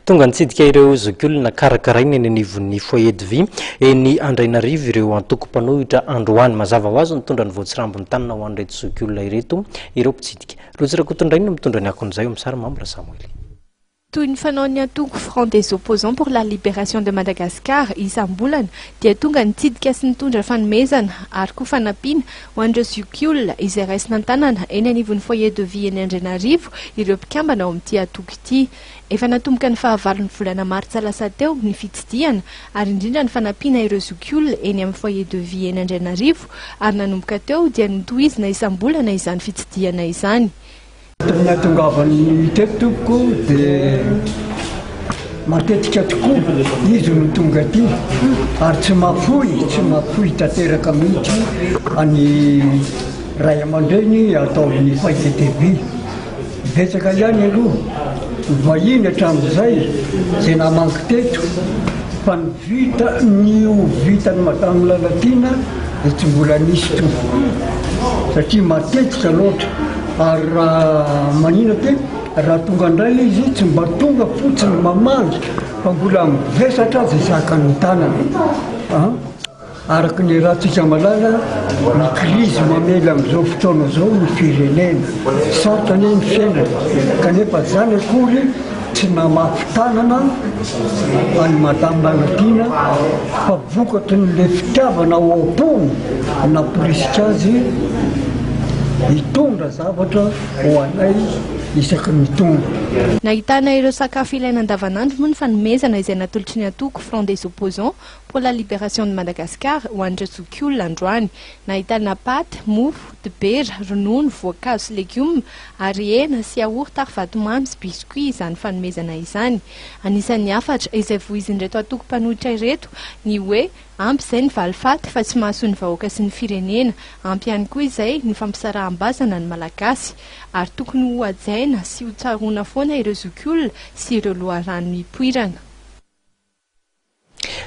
Tonga nitsidika ireo zokiolona karakaraina eny anivon'ny Foyer de vie eny Andrainarivo ireo antoko mpanohitra androany mazava ho azy nitondra ny voatsirambin'ny tanana ho an'ireto zokiolona ireto ireo mpitsidika. Rotsirak'otondrainy mitondra ny akon'izay Msara Mambra Samuel. Toy ny fanao ny antoko Front des opposants pour la libération de Madagascar isam-bolana dia tonga nitsidika sy nitondra fanomezana ary koa fanampiana ho an'ireo zokiolona izay raisina tanana eny anivon'ny Foyer de vie eny Andrainarivo ireo mpikambana ao amin'ity antoko ity. Efa natomboka ny fahavalon'ny volana Martsa lasa teo ny fitsidiana ary indrindra ny fanampiana ireo zokiolona eny amin'ny Foyer de vie eny Andrainarivo ary nanomboka teo dia nitohizina isam-bolana izany fitsidiana izany. Natongavany tetoko dia matetika tokoa izy no tonga aty ary tsy mahafoy tanteraka mihitsy any ray aman-dreny ataon'ny Foyer de vie. Betsaka ihany aloha vahiny hatramin'izay izay namanky teto fa ny vitany madamo Lalatina dia tsy mbola nisy to satria matetika loatra. Ary raha manina te raha tonga indray izy tsy mba tonga fotsiny mamangy fa mbola mivesatra azy sakany tanana. Araka ny rahantsika malala ny krizy mamela amin'izao fotoana zao ny firenena sarotra ny fiainana kanefa zany akory tsy namafy tanana any madamo Lalatina fa vokatry n'le fitiavana ao am-pony naporisika azy nitondra zavatra ho anay isaky nitonga. Nahitana ireo sakafo ilaina andavanandro moa ny fanomezana izay natolotry ny antoko Front des opposants pour la libération de Madagascar ho an'ireo zokiolona androany. Nahitana paty, mofo, dibera, ronono, voankazo sy legioma ary hena sy yaourt ary vatomamy sy biscuit izany fanomezana izany. Anisan'ny hafatra izay voizin'ireto antoko mpanohitra ireto ny hoe ampy izay ny valifaty fa tsy mahasoa ny vahoaka sy ny firenena, ampy ihany koa izay ny fampisaraham-bazana ny malagasy ary tokony ho hajaina sy ho tsaroana foana ireo zokiolona sy ireo loharano hipoirana.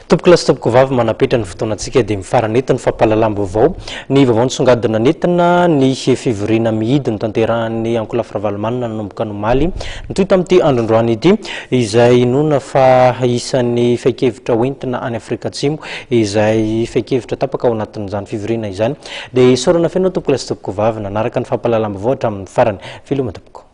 Tompoko lasy tompoko vavy manapetra ny fotoanantsika dia mifaranetiny fampahalalam-baovao ny vaovao nisongadina nentina ny fivoriana mihidy ny tanterahan'ny ankola firavalomanina nanomboka nomaly nitoy tamin'ity androany ity izay nona fa isan'ny feikevitra hoentina any Afrika Atsimo izay feikevitra tapaka ao anatin'izany fivoriana izany dia isorana fenao tompoko lasy tompoko vavy nanaraka ny fampahalalam-baovao hatramin'ny farany filoma tompoko.